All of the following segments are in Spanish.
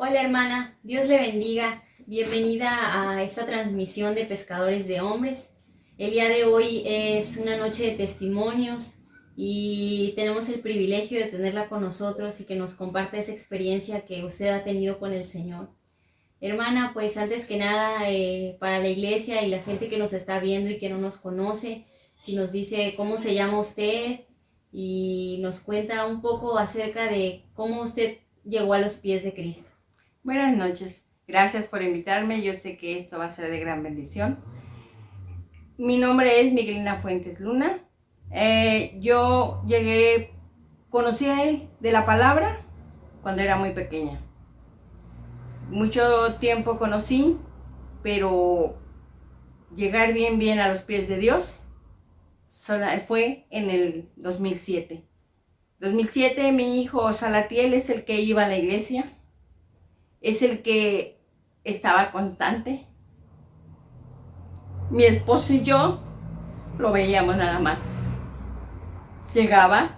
Hola hermana, Dios le bendiga. Bienvenida a esta transmisión de Pescadores de Hombres. El día de hoy es una noche de testimonios y tenemos el privilegio de tenerla con nosotros y que nos comparte esa experiencia que usted ha tenido con el Señor. Hermana, pues antes que nada, para la iglesia y la gente que nos está viendo y que no nos conoce, si nos dice cómo se llama usted y nos cuenta un poco acerca de cómo usted llegó a los pies de Cristo. Buenas noches, gracias por invitarme, yo sé que esto va a ser de gran bendición. Mi nombre es Miguelina Fuentes Luna. Yo conocí de la palabra cuando era muy pequeña. Mucho tiempo conocí, pero llegar bien a los pies de Dios fue en el 2007. 2007 mi hijo Salatiel es el que iba a la iglesia, es el que estaba constante. Mi esposo y yo lo veíamos nada más. Llegaba,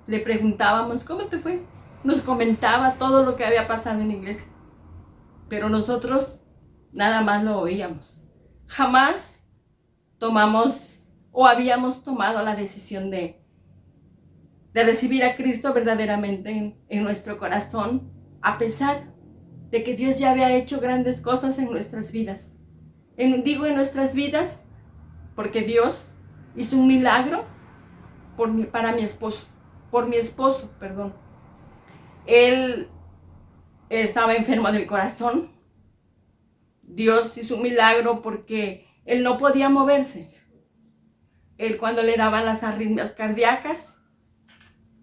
le preguntábamos, ¿cómo te fue? Nos comentaba todo lo que había pasado en la iglesia. Pero nosotros nada más lo oíamos. Jamás tomamos o habíamos tomado la decisión de recibir a Cristo verdaderamente en nuestro corazón, a pesar de que Dios ya había hecho grandes cosas en nuestras vidas. Digo en nuestras vidas porque Dios hizo un milagro para mi esposo, por mi esposo, perdón. Él estaba enfermo del corazón. Dios hizo un milagro porque él no podía moverse. Él cuando le daban las arritmias cardíacas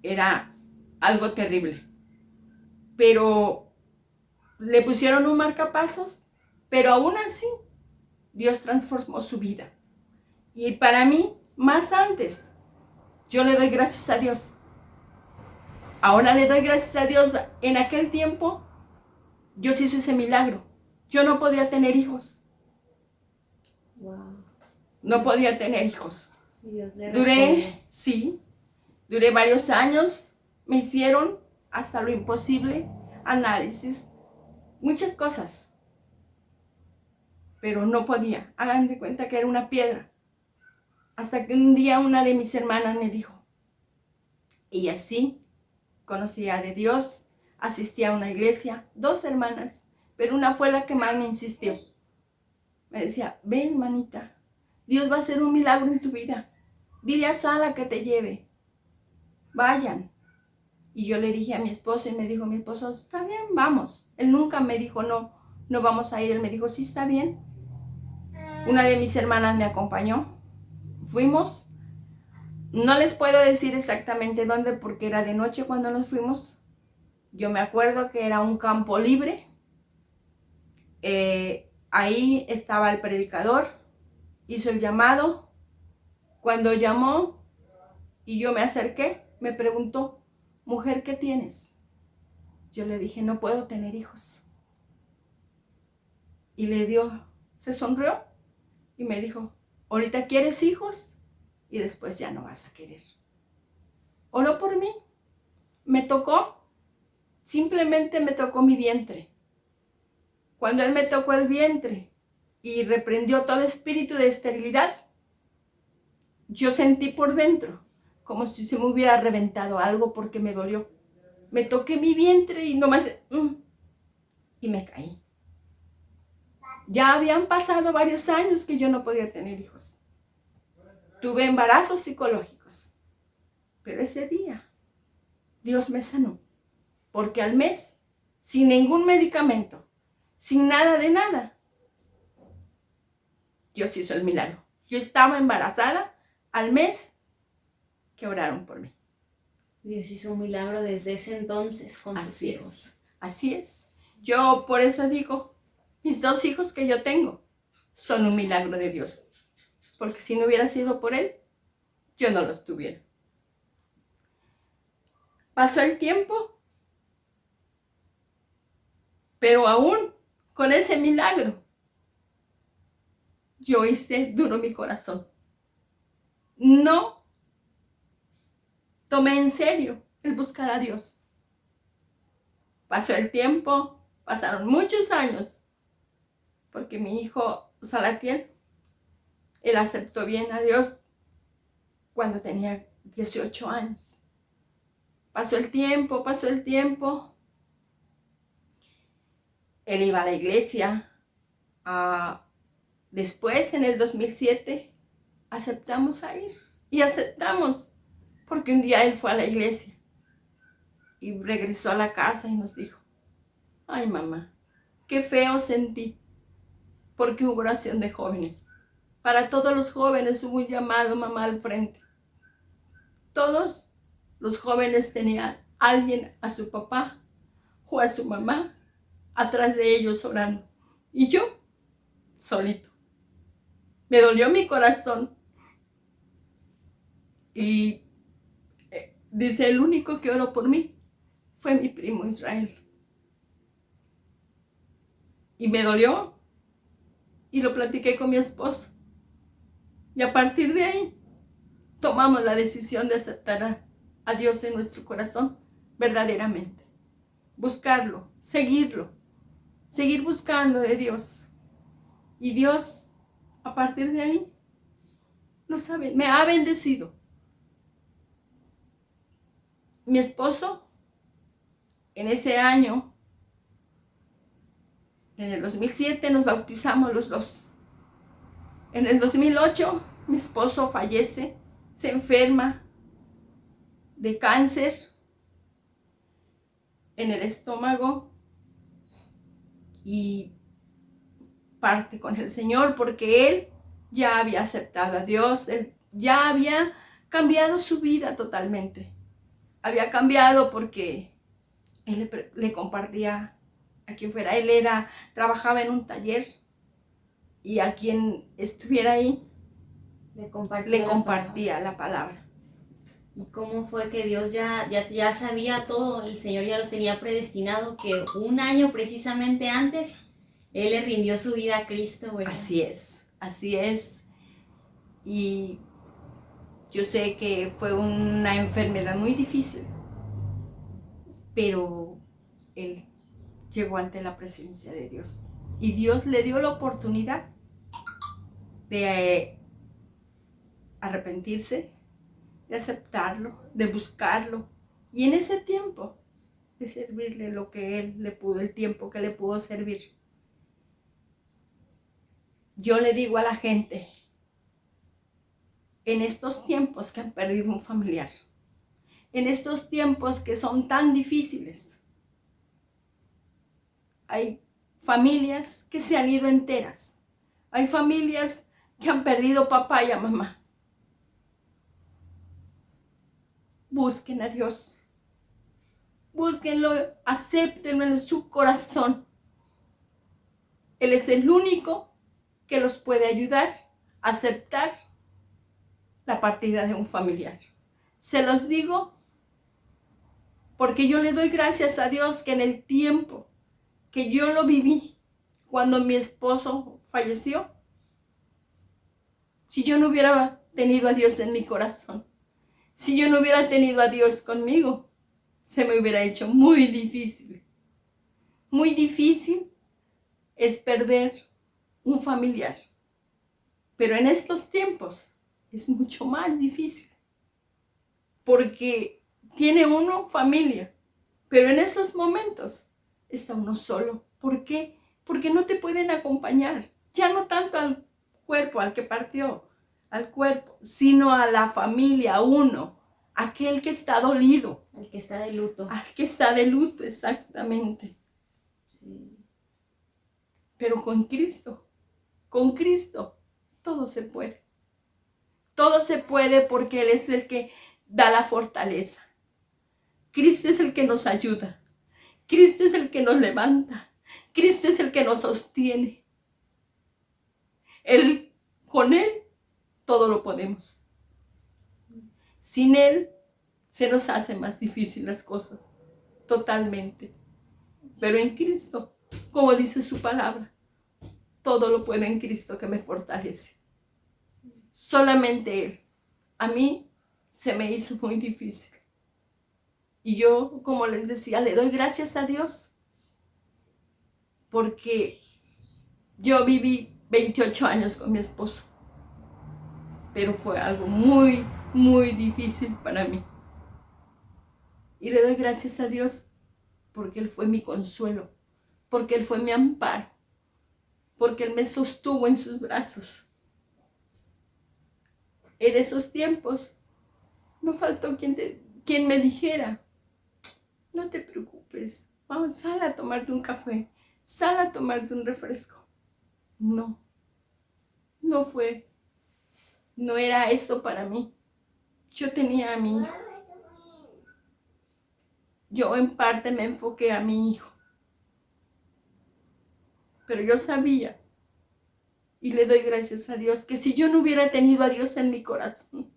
era algo terrible. Pero le pusieron un marcapasos, pero aún así Dios transformó su vida. Y para mí, más antes, yo le doy gracias a Dios. Ahora le doy gracias a Dios. En aquel tiempo, Dios hizo ese milagro. Yo no podía tener hijos. Wow. No podía tener hijos. Dios le respondió. Duré varios años. Me hicieron hasta lo imposible, análisis, muchas cosas. Pero no podía. Hagan de cuenta que era una piedra. Hasta que un día una de mis hermanas me dijo, y así conocía de Dios, asistía a una iglesia, 2 hermanas, pero una fue la que más me insistió. Me decía, ven, manita, Dios va a hacer un milagro en tu vida. Dile a Sala que te lleve. Vayan. Y yo le dije a mi esposo y me dijo mi esposo, está bien, vamos. Él nunca me dijo, no, no vamos a ir. Él me dijo, sí, está bien. Una de mis hermanas me acompañó. Fuimos. No les puedo decir exactamente dónde porque era de noche cuando nos fuimos. Yo me acuerdo que era un campo libre. Ahí estaba el predicador, hizo el llamado. Cuando llamó y yo me acerqué, me preguntó, mujer, ¿qué tienes? Yo le dije, no puedo tener hijos. Y se sonrió y me dijo, ahorita quieres hijos y después ya no vas a querer. Oró por mí, me tocó, simplemente me tocó mi vientre. Cuando él me tocó el vientre y reprendió todo espíritu de esterilidad, yo sentí por dentro como si se me hubiera reventado algo porque me dolió. Me toqué mi vientre y nomás y me caí. Ya habían pasado varios años que yo no podía tener hijos. Tuve embarazos psicológicos, pero ese día Dios me sanó, porque al mes, sin ningún medicamento, sin nada de nada, Dios hizo el milagro. Yo estaba embarazada al mes que oraron por mí. Dios hizo un milagro desde ese entonces con sus hijos. Así es. Yo por eso digo, mis 2 hijos que yo tengo son un milagro de Dios. Porque si no hubiera sido por Él, yo no los tuviera. Pasó el tiempo, pero aún con ese milagro, yo hice duro mi corazón. No tomé en serio el buscar a Dios. Pasó el tiempo, Pasaron muchos años, porque mi hijo Salatiel, él aceptó bien a Dios cuando tenía 18 años. Pasó el tiempo. Él iba a la iglesia. Después, en el 2007, aceptamos a ir. Y aceptamos, porque un día él fue a la iglesia y regresó a la casa y nos dijo: ay, mamá, qué feo sentí, porque hubo oración de jóvenes. Para todos los jóvenes hubo un llamado, mamá, al frente. Todos los jóvenes tenían a alguien, a su papá o a su mamá, atrás de ellos orando. Y yo, solito. Me dolió mi corazón. Y dice, el único que oró por mí fue mi primo Israel. Y me dolió. Y lo platiqué con mi esposo. Y a partir de ahí, tomamos la decisión de aceptar a Dios en nuestro corazón verdaderamente. Buscarlo, seguirlo, seguir buscando de Dios. Y Dios, a partir de ahí, me ha bendecido. Mi esposo, en ese año, en el 2007, nos bautizamos los dos. En el 2008, mi esposo fallece, se enferma de cáncer en el estómago y parte con el Señor, porque él ya había aceptado a Dios, él ya había cambiado su vida totalmente. Había cambiado porque él le compartía a quien fuera. Él trabajaba en un taller y a quien estuviera ahí le compartía la palabra. ¿Y cómo fue que Dios ya sabía todo? El Señor ya lo tenía predestinado, que un año precisamente antes Él le rindió su vida a Cristo, ¿verdad? Así es. Y yo sé que fue una enfermedad muy difícil, pero él llegó ante la presencia de Dios. Y Dios le dio la oportunidad de arrepentirse, de aceptarlo, de buscarlo. Y en ese tiempo, de servirle lo que él le pudo, el tiempo que le pudo servir. Yo le digo a la gente, en estos tiempos que han perdido un familiar, en estos tiempos que son tan difíciles, hay familias que se han ido enteras, hay familias que han perdido papá y a mamá. Busquen a Dios, búsquenlo, acéptenlo en su corazón. Él es el único que los puede ayudar a aceptar la partida de un familiar. Se los digo porque yo le doy gracias a Dios que en el tiempo que yo lo viví, cuando mi esposo falleció, si yo no hubiera tenido a Dios en mi corazón, si yo no hubiera tenido a Dios conmigo, se me hubiera hecho muy difícil. Muy difícil es perder un familiar. Pero en estos tiempos es mucho más difícil, porque tiene uno familia, pero en esos momentos está uno solo. ¿Por qué? Porque no te pueden acompañar, ya no tanto al cuerpo, al que partió, al cuerpo, sino a la familia, a uno, aquel que está dolido. Al que está de luto. Al que está de luto, exactamente. Sí. Pero con Cristo, todo se puede. Todo se puede porque Él es el que da la fortaleza. Cristo es el que nos ayuda. Cristo es el que nos levanta. Cristo es el que nos sostiene. Con Él, todo lo podemos. Sin Él, se nos hacen más difíciles las cosas. Totalmente. Pero en Cristo, como dice su palabra, todo lo puedo en Cristo que me fortalece. Solamente Él. A mí se me hizo muy difícil. Y yo, como les decía, le doy gracias a Dios porque yo viví 28 años con mi esposo, pero fue algo muy, muy difícil para mí. Y le doy gracias a Dios porque Él fue mi consuelo, porque Él fue mi amparo, porque Él me sostuvo en sus brazos. En esos tiempos no faltó quien me dijera, no te preocupes, vamos, sal a tomarte un café, sal a tomarte un refresco. No era eso para mí. Yo tenía a mi hijo. Yo en parte me enfoqué a mi hijo. Pero yo sabía, y le doy gracias a Dios, que si yo no hubiera tenido a Dios en mi corazón,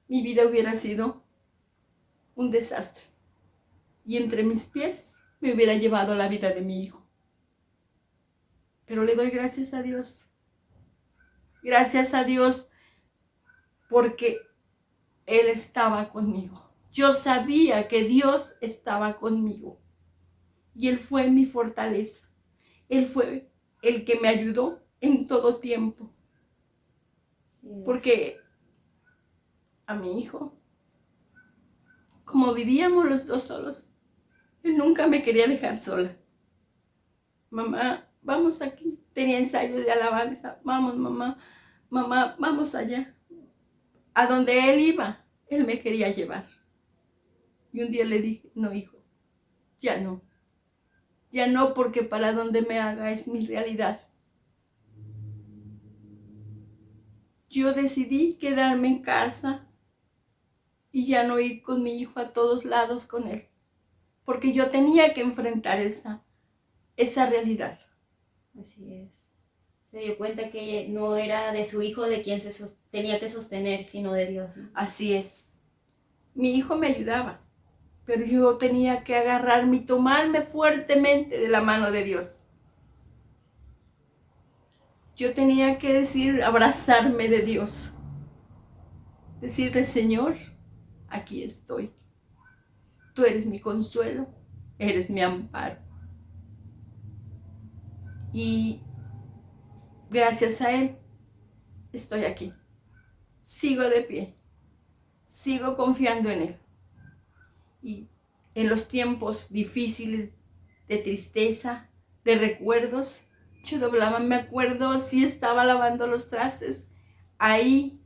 mi vida hubiera sido un desastre. Y entre mis pies me hubiera llevado la vida de mi hijo. Pero le doy gracias a Dios. Gracias a Dios porque Él estaba conmigo. Yo sabía que Dios estaba conmigo. Y Él fue mi fortaleza. Él fue el que me ayudó en todo tiempo. Porque a mi hijo, como vivíamos los dos solos, Él nunca me quería dejar sola. Mamá, vamos aquí. Tenía ensayo de alabanza. Vamos, mamá. Mamá, vamos allá. A donde Él iba, Él me quería llevar. Y un día le dije, no, hijo, ya no. Ya no, porque para donde me haga es mi realidad. Yo decidí quedarme en casa y ya no ir con mi hijo a todos lados con él. Porque yo tenía que enfrentar esa realidad. Así es. Se dio cuenta que no era de su hijo de quien tenía que sostener, sino de Dios, ¿no? Así es. Mi hijo me ayudaba, pero yo tenía que agarrarme y tomarme fuertemente de la mano de Dios. Yo tenía que abrazarme de Dios. Decirle, Señor, aquí estoy. Tú eres mi consuelo, eres mi amparo. Y gracias a Él estoy aquí. Sigo de pie. Sigo confiando en Él. Y en los tiempos difíciles de tristeza, de recuerdos, yo doblaba, me acuerdo si estaba lavando los trastes, ahí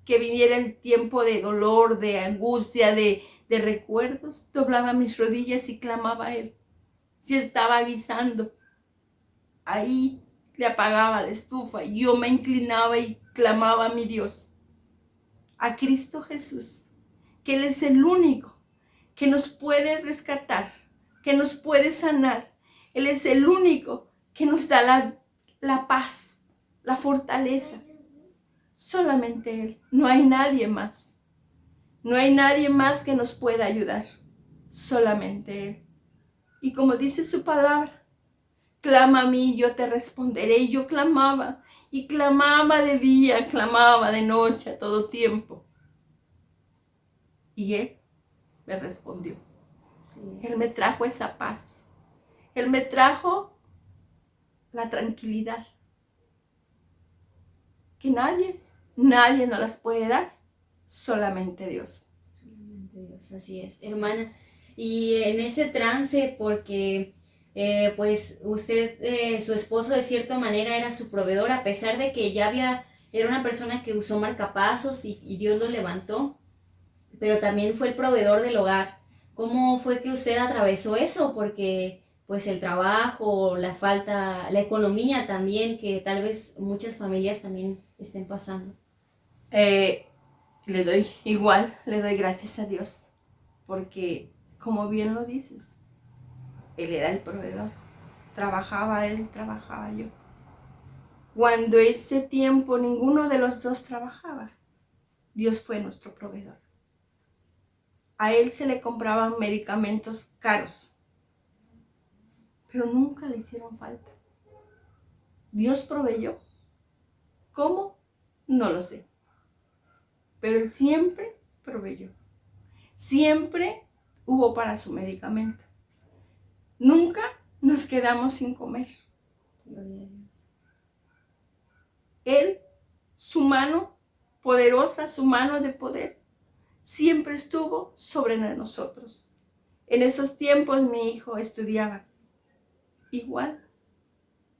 que viniera el tiempo de dolor, de angustia, de recuerdos, doblaba mis rodillas y clamaba a Él. Si estaba guisando, ahí le apagaba la estufa y yo me inclinaba y clamaba a mi Dios, a Cristo Jesús, que Él es el único que nos puede rescatar, que nos puede sanar. Él es el único que nos da la paz, la fortaleza. Solamente Él. No hay nadie más. No hay nadie más que nos pueda ayudar. Solamente Él. Y como dice su palabra, clama a mí y yo te responderé. Y yo clamaba. Y clamaba de día, clamaba de noche, a todo tiempo. Y Él me respondió. Sí. Él me trajo esa paz. Él me trajo la tranquilidad. Que nadie nos las puede dar. Solamente Dios. Solamente Dios, así es. Hermana, y en ese trance, porque pues usted, su esposo de cierta manera era su proveedor, a pesar de que era una persona que usó marcapasos y Dios lo levantó, pero también fue el proveedor del hogar. ¿Cómo fue que usted atravesó eso? Porque pues el trabajo, la falta, la economía también, que tal vez muchas familias también estén pasando. Le doy gracias a Dios, porque como bien lo dices, Él era el proveedor. Trabajaba Él, trabajaba yo. Cuando ese tiempo ninguno de los dos trabajaba, Dios fue nuestro proveedor. A Él se le compraban medicamentos caros, pero nunca le hicieron falta. Dios proveyó. ¿Cómo? No lo sé. Pero Él siempre proveyó. Siempre hubo para su medicamento. Nunca nos quedamos sin comer. Gloria a Dios. Él, su mano poderosa, su mano de poder, siempre estuvo sobre nosotros. En esos tiempos mi hijo estudiaba. Igual,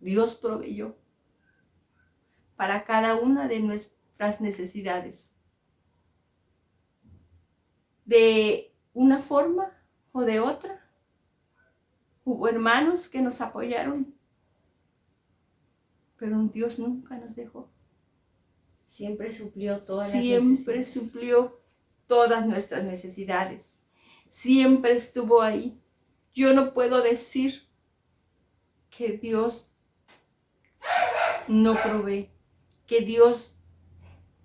Dios proveyó para cada una de nuestras necesidades. De una forma o de otra, hubo hermanos que nos apoyaron, pero Dios nunca nos dejó. Siempre suplió todas las Siempre necesidades. suplió todas nuestras necesidades. Siempre estuvo ahí. Yo no puedo decir que Dios no provee, que Dios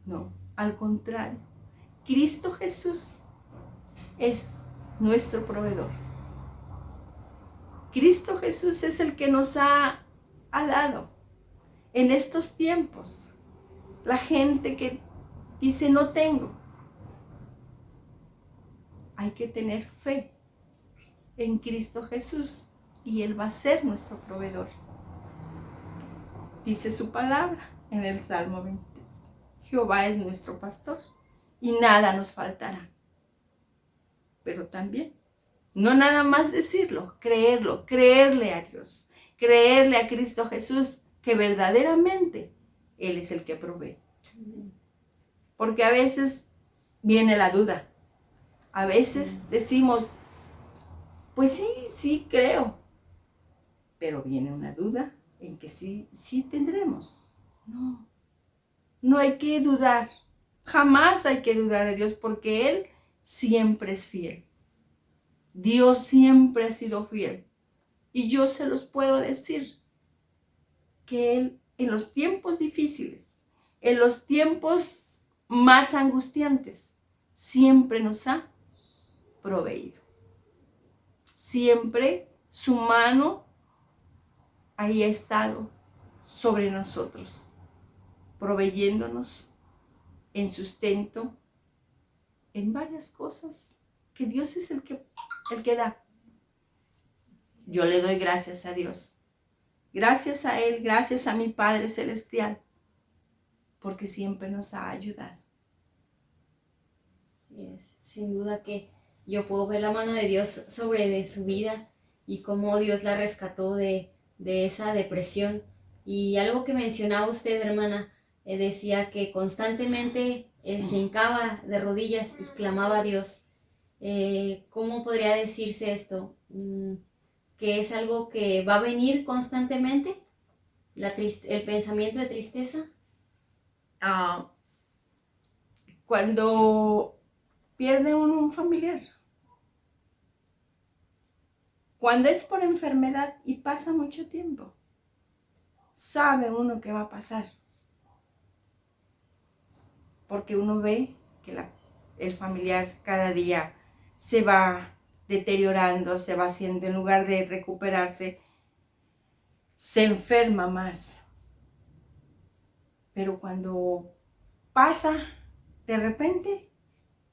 no, al contrario. Cristo Jesús es nuestro proveedor. Cristo Jesús es el que nos ha dado en estos tiempos. La gente que dice no tengo. Hay que tener fe en Cristo Jesús y Él va a ser nuestro proveedor. Dice su palabra en el Salmo 20. Jehová es nuestro pastor y nada nos faltará. Pero también, no nada más decirlo, creerlo, creerle a Dios, creerle a Cristo Jesús que verdaderamente Él es el que provee. Porque a veces viene la duda. A veces decimos, pues sí creo. Pero viene una duda en que sí tendremos. No hay que dudar. Jamás hay que dudar de Dios porque Él siempre es fiel. Dios siempre ha sido fiel. Y yo se los puedo decir que Él en los tiempos difíciles, en los tiempos más angustiantes, siempre nos ha proveído. Siempre su mano ahí ha estado sobre nosotros, proveyéndonos en sustento, en varias cosas, que Dios es el que da. Yo le doy gracias a Dios, gracias a Él, gracias a mi Padre Celestial, porque siempre nos ha ayudado. Así es, sin duda que yo puedo ver la mano de Dios sobre de su vida y cómo Dios la rescató de esa depresión. Y algo que mencionaba usted, hermana, decía que constantemente se hincaba de rodillas y clamaba a Dios. ¿Cómo podría decirse esto? ¿Que es algo que va a venir constantemente? ¿El pensamiento de tristeza? Cuando pierde uno un familiar, cuando es por enfermedad y pasa mucho tiempo, sabe uno qué va a pasar. Porque uno ve que el familiar cada día se va deteriorando, se va haciendo, en lugar de recuperarse, se enferma más. Pero cuando pasa de repente,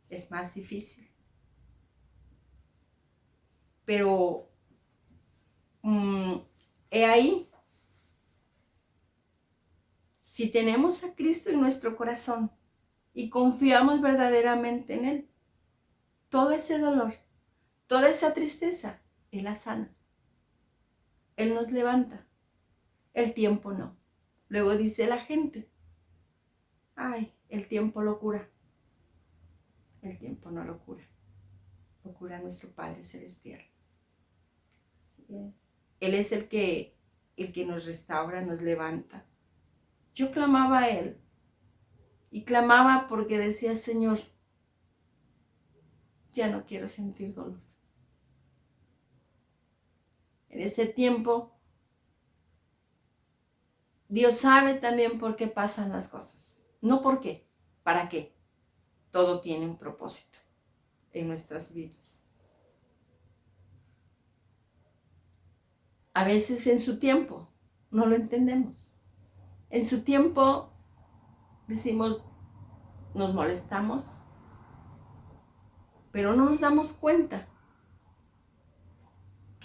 es más difícil. Pero he ahí, si tenemos a Cristo en nuestro corazón y confiamos verdaderamente en Él, todo ese dolor, toda esa tristeza, Él la sana. Él nos levanta. El tiempo no. Luego dice la gente, ay, el tiempo lo cura. El tiempo no lo cura. Lo cura nuestro Padre Celestial. Así es. Él es el que nos restaura, nos levanta. Yo clamaba a Él. Y clamaba porque decía, Señor, ya no quiero sentir dolor. En ese tiempo, Dios sabe también por qué pasan las cosas. No por qué, para qué. Todo tiene un propósito en nuestras vidas. A veces en su tiempo no lo entendemos. En su tiempo decimos, nos molestamos, pero no nos damos cuenta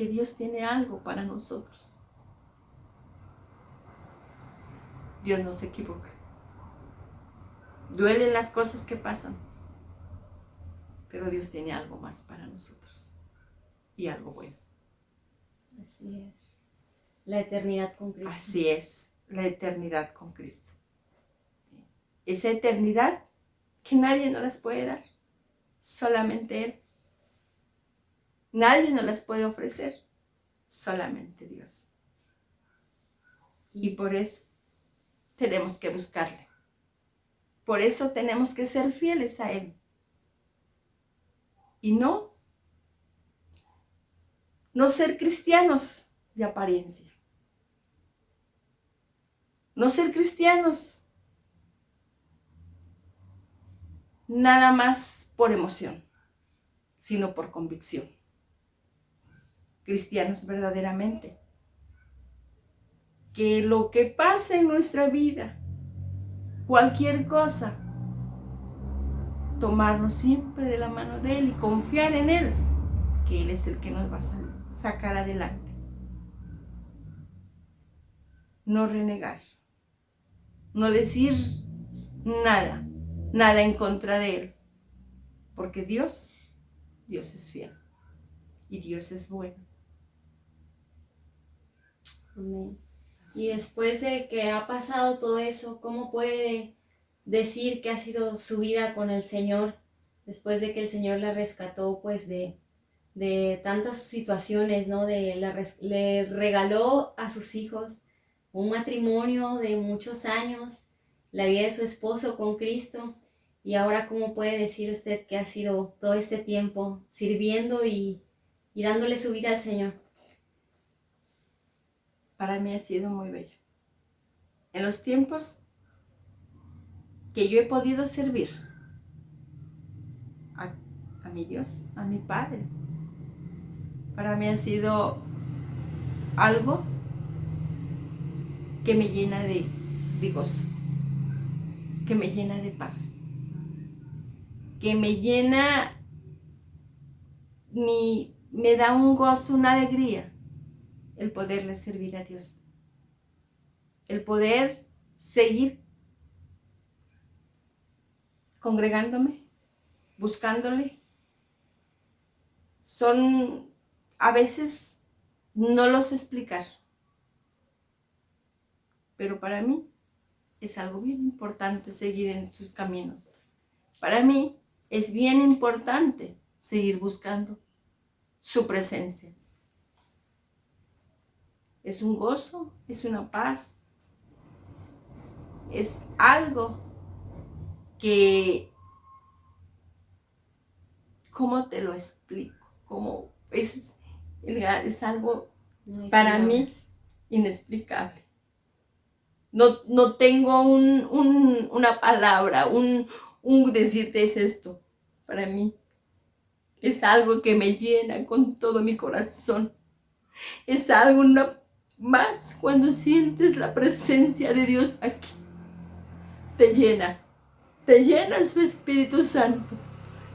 que Dios tiene algo para nosotros. Dios no se equivoca. Duelen las cosas que pasan, pero Dios tiene algo más para nosotros y algo bueno. Así es. La eternidad con Cristo. Así es, la eternidad con Cristo. Esa eternidad que nadie nos las puede dar, solamente Él. Nadie nos las puede ofrecer, solamente Dios. Y por eso tenemos que buscarle. Por eso tenemos que ser fieles a Él. Y no ser cristianos de apariencia. No ser cristianos nada más por emoción, sino por convicción. Cristianos verdaderamente. Que lo que pase en nuestra vida, cualquier cosa, tomarlo siempre de la mano de Él y confiar en Él, que Él es el que nos va a sacar adelante. No renegar, no decir nada en contra de Él, porque Dios es fiel y Dios es bueno. Amén. Y después de que ha pasado todo eso, ¿cómo puede decir que ha sido su vida con el Señor después de que el Señor la rescató pues de tantas situaciones, ¿no? Le regaló a sus hijos un matrimonio de muchos años, la vida de su esposo con Cristo, y ahora ¿cómo puede decir usted que ha sido todo este tiempo sirviendo y dándole su vida al Señor? Para mí ha sido muy bello. En los tiempos que yo he podido servir a mi Dios, a mi Padre, para mí ha sido algo que me llena de gozo, que me llena de paz, que me llena, me da un gozo, una alegría el poderle servir a Dios, el poder seguir congregándome, buscándole. A veces no los sé explicar, pero para mí es algo bien importante seguir en sus caminos. Para mí es bien importante seguir buscando su presencia. Es un gozo, es una paz, es algo que, ¿cómo te lo explico? Es algo para mí inexplicable. No tengo una palabra, un decirte es esto. Para mí es algo que me llena con todo mi corazón. Es algo más cuando sientes la presencia de Dios aquí. Te llena su Espíritu Santo,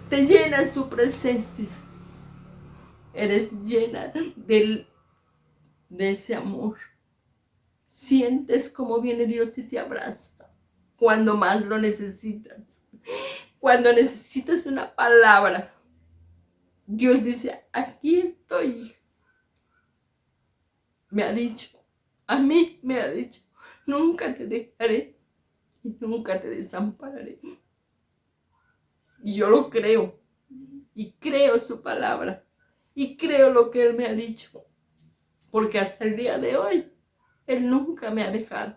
te llena su presencia. Eres llena de ese amor. Sientes cómo viene Dios y te abraza cuando más lo necesitas. Cuando necesitas una palabra, Dios dice, aquí estoy. Me ha dicho, a mí me ha dicho, nunca te dejaré y nunca te desampararé. Y yo lo creo, y creo su palabra, y creo lo que Él me ha dicho, porque hasta el día de hoy, Él nunca me ha dejado.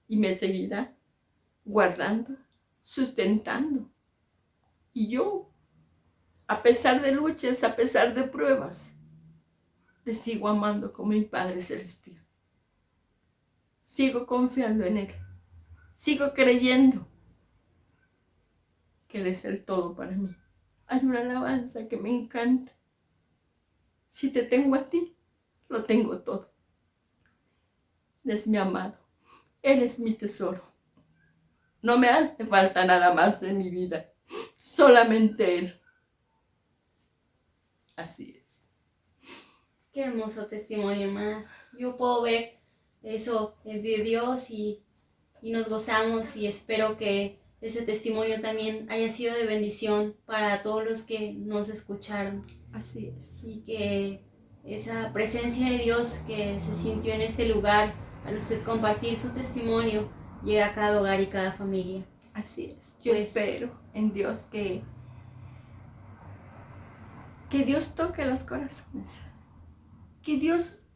Y me seguirá guardando, sustentando. Y yo, a pesar de luchas, a pesar de pruebas, le sigo amando como mi Padre Celestial. Sigo confiando en Él. Sigo creyendo que Él es el todo para mí. Hay una alabanza que me encanta. Si te tengo a ti, lo tengo todo. Él es mi amado. Él es mi tesoro. No me hace falta nada más en mi vida. Solamente Él. Así es. Qué hermoso testimonio, hermana. Yo puedo ver eso de Dios y nos gozamos y espero que ese testimonio también haya sido de bendición para todos los que nos escucharon. Así es. Y que esa presencia de Dios que se sintió en este lugar al usted compartir su testimonio llegue a cada hogar y cada familia. Así es. Yo espero en Dios que Dios toque los corazones. Que Dios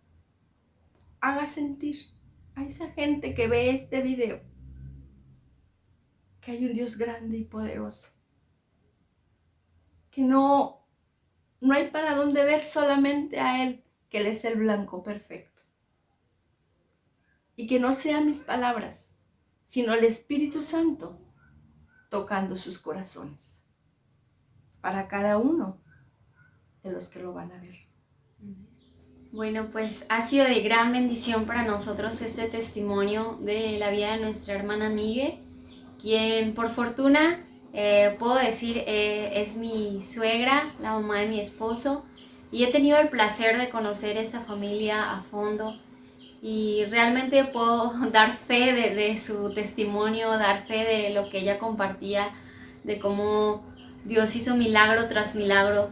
haga sentir a esa gente que ve este video que hay un Dios grande y poderoso. Que no hay para dónde ver, solamente a Él, que Él es el blanco perfecto. Y que no sean mis palabras, sino el Espíritu Santo tocando sus corazones para cada uno de los que lo van a ver. Bueno, pues ha sido de gran bendición para nosotros este testimonio de la vida de nuestra hermana Migue, quien por fortuna puedo decir es mi suegra, la mamá de mi esposo, y he tenido el placer de conocer esta familia a fondo y realmente puedo dar fe de su testimonio, dar fe de lo que ella compartía, de cómo Dios hizo milagro tras milagro.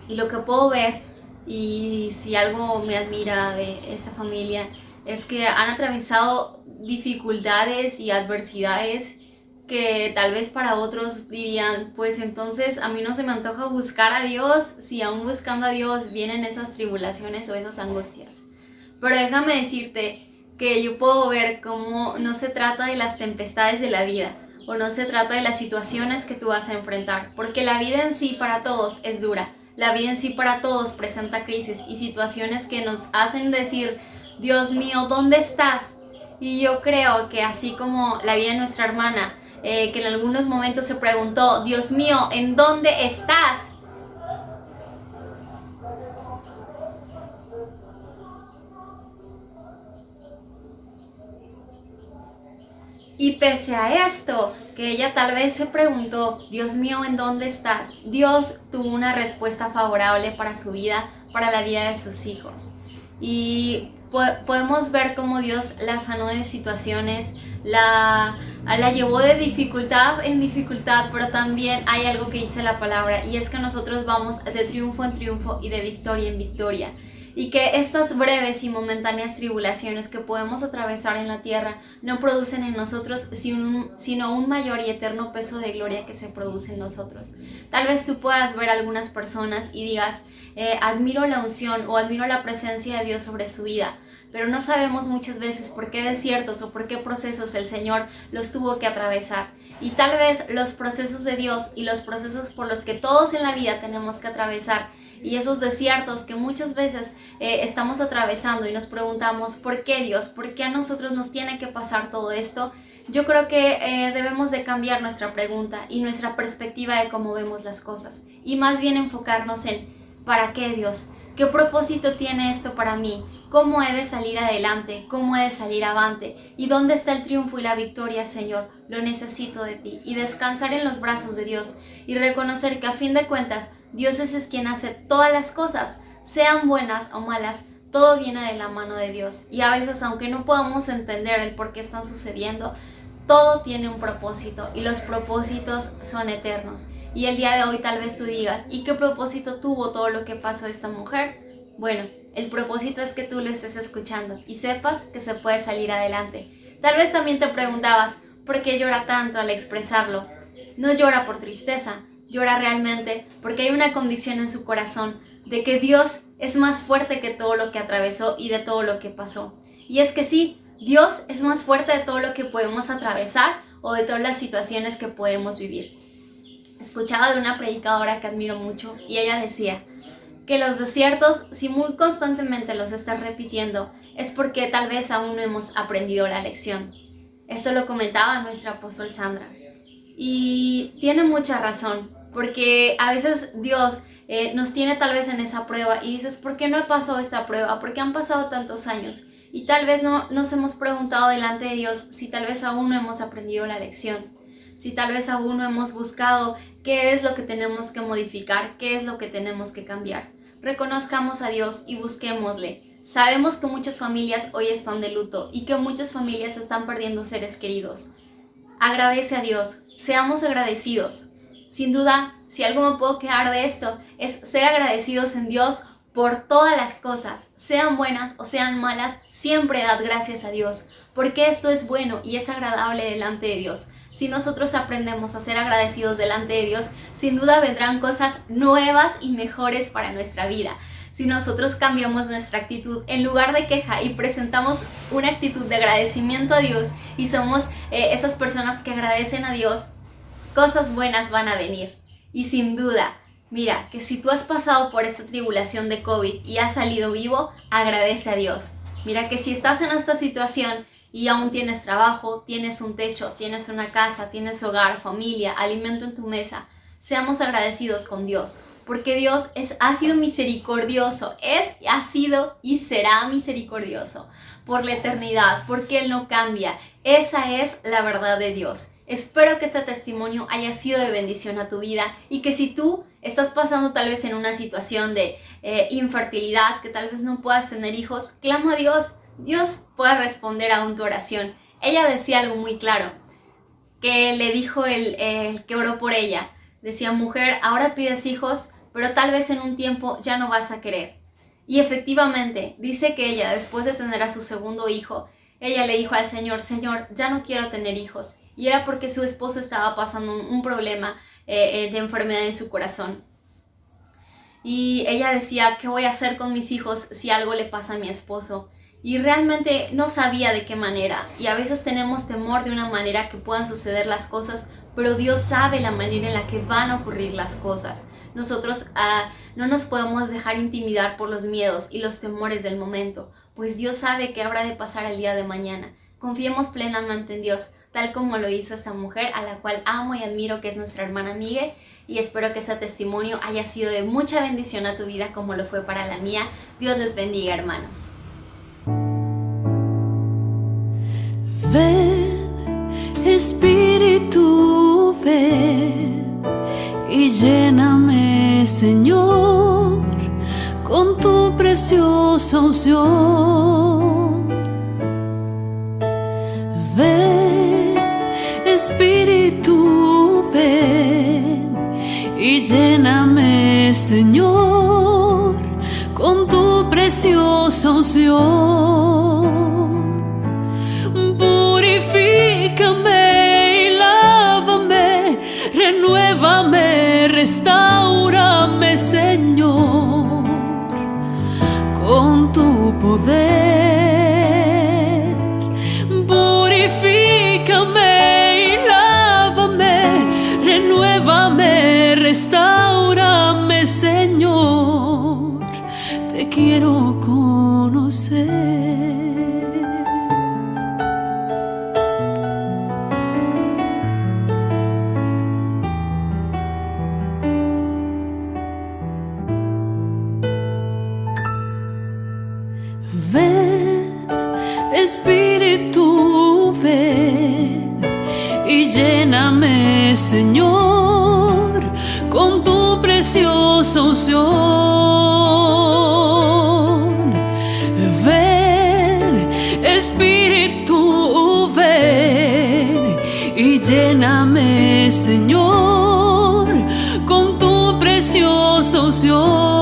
Y lo que puedo ver, y si algo me admira de esta familia, es que han atravesado dificultades y adversidades que tal vez para otros dirían, pues entonces a mí no se me antoja buscar a Dios si aún buscando a Dios vienen esas tribulaciones o esas angustias. Pero déjame decirte que yo puedo ver cómo no se trata de las tempestades de la vida o no se trata de las situaciones que tú vas a enfrentar, porque la vida en sí para todos es dura. La vida en sí para todos presenta crisis y situaciones que nos hacen decir, Dios mío, ¿dónde estás? Y yo creo que así como la vida de nuestra hermana, que en algunos momentos se preguntó, Dios mío, ¿en dónde estás? Y pese a esto, que ella tal vez se preguntó, Dios mío, ¿en dónde estás? Dios tuvo una respuesta favorable para su vida, para la vida de sus hijos. Y podemos ver cómo Dios la sanó de situaciones, la llevó de dificultad en dificultad, pero también hay algo que dice la palabra, y es que nosotros vamos de triunfo en triunfo y de victoria en victoria. Y que estas breves y momentáneas tribulaciones que podemos atravesar en la tierra no producen en nosotros sino un mayor y eterno peso de gloria que se produce en nosotros. Tal vez tú puedas ver a algunas personas y digas, admiro la unción o admiro la presencia de Dios sobre su vida, pero no sabemos muchas veces por qué desiertos o por qué procesos el Señor los tuvo que atravesar. Y tal vez los procesos de Dios y los procesos por los que todos en la vida tenemos que atravesar, y esos desiertos que muchas veces estamos atravesando y nos preguntamos, ¿por qué Dios? ¿Por qué a nosotros nos tiene que pasar todo esto? Yo creo que debemos de cambiar nuestra pregunta y nuestra perspectiva de cómo vemos las cosas, y más bien enfocarnos en ¿para qué Dios? ¿Qué propósito tiene esto para mí? ¿Cómo he de salir adelante? ¿Cómo he de salir avante? ¿Y dónde está el triunfo y la victoria, Señor? Lo necesito de ti. Y descansar en los brazos de Dios y reconocer que a fin de cuentas Dios es quien hace todas las cosas, sean buenas o malas, todo viene de la mano de Dios. Y a veces, aunque no podamos entender el por qué están sucediendo, todo tiene un propósito y los propósitos son eternos. Y el día de hoy tal vez tú digas, ¿y qué propósito tuvo todo lo que pasó a esta mujer? Bueno, el propósito es que tú lo estés escuchando y sepas que se puede salir adelante. Tal vez también te preguntabas, ¿por qué llora tanto al expresarlo? No llora por tristeza, llora realmente porque hay una convicción en su corazón de que Dios es más fuerte que todo lo que atravesó y de todo lo que pasó. Y es que sí, Dios es más fuerte de todo lo que podemos atravesar o de todas las situaciones que podemos vivir. Escuchaba de una predicadora que admiro mucho y ella decía que los desiertos, si muy constantemente los estás repitiendo, es porque tal vez aún no hemos aprendido la lección. Esto lo comentaba nuestra apóstol Sandra. Y tiene mucha razón, porque a veces Dios nos tiene tal vez en esa prueba y dices, ¿por qué no he pasado esta prueba? ¿Por qué han pasado tantos años? Y tal vez no nos hemos preguntado delante de Dios si tal vez aún no hemos aprendido la lección, si tal vez aún no hemos buscado qué es lo que tenemos que modificar, qué es lo que tenemos que cambiar. reconozcamos a Dios y busquémosle. Sabemos que muchas familias hoy están de luto y que muchas familias están perdiendo seres queridos. Agradece a Dios, seamos agradecidos. Sin duda, si algo me puedo quedar de esto, es ser agradecidos en Dios por todas las cosas, sean buenas o sean malas, siempre dad gracias a Dios, porque esto es bueno y es agradable delante de Dios. Si nosotros aprendemos a ser agradecidos delante de Dios, sin duda vendrán cosas nuevas y mejores para nuestra vida. Si nosotros cambiamos nuestra actitud en lugar de queja y presentamos una actitud de agradecimiento a Dios y somos esas personas que agradecen a Dios, cosas buenas van a venir. Y sin duda, mira, que si tú has pasado por esta tribulación de COVID y has salido vivo, agradece a Dios. Mira que si estás en esta situación y aún tienes trabajo, tienes un techo, tienes una casa, tienes hogar, familia, alimento en tu mesa, seamos agradecidos con Dios. Porque Dios ha sido misericordioso, ha sido y será misericordioso por la eternidad, porque Él no cambia. Esa es la verdad de Dios. Espero que este testimonio haya sido de bendición a tu vida y que si tú estás pasando tal vez en una situación de infertilidad, que tal vez no puedas tener hijos, clama a Dios. Dios puede responder aún tu oración. Ella decía algo muy claro, que le dijo el que oró por ella. Decía, mujer, ahora pides hijos, pero tal vez en un tiempo ya no vas a querer. Y efectivamente, dice que ella, después de tener a su segundo hijo, ella le dijo al Señor, Señor, ya no quiero tener hijos. Y era porque su esposo estaba pasando un problema de enfermedad en su corazón. Y ella decía, ¿qué voy a hacer con mis hijos si algo le pasa a mi esposo? Y realmente no sabía de qué manera. Y a veces tenemos temor de una manera que puedan suceder las cosas, pero Dios sabe la manera en la que van a ocurrir las cosas. Nosotros no nos podemos dejar intimidar por los miedos y los temores del momento, pues Dios sabe qué habrá de pasar el día de mañana. Confiemos plenamente en Dios, tal como lo hizo esta mujer, a la cual amo y admiro, que es nuestra hermana Migue, y espero que ese testimonio haya sido de mucha bendición a tu vida como lo fue para la mía. Dios les bendiga, hermanos. Ven, Espíritu, ven y lléname, Señor, con tu preciosa unción. Ven, Espíritu, ven y lléname, Señor, con tu preciosa unción. Purifícame y lávame, renuévame, restáurame, Señor, con tu poder. Purifícame y lávame, renuévame, restáurame, Señor, te quiero conocer. Ven, Espíritu, ven y lléname, Señor, con tu preciosa unción. Ven, Espíritu, ven y lléname, Señor, con tu preciosa unción.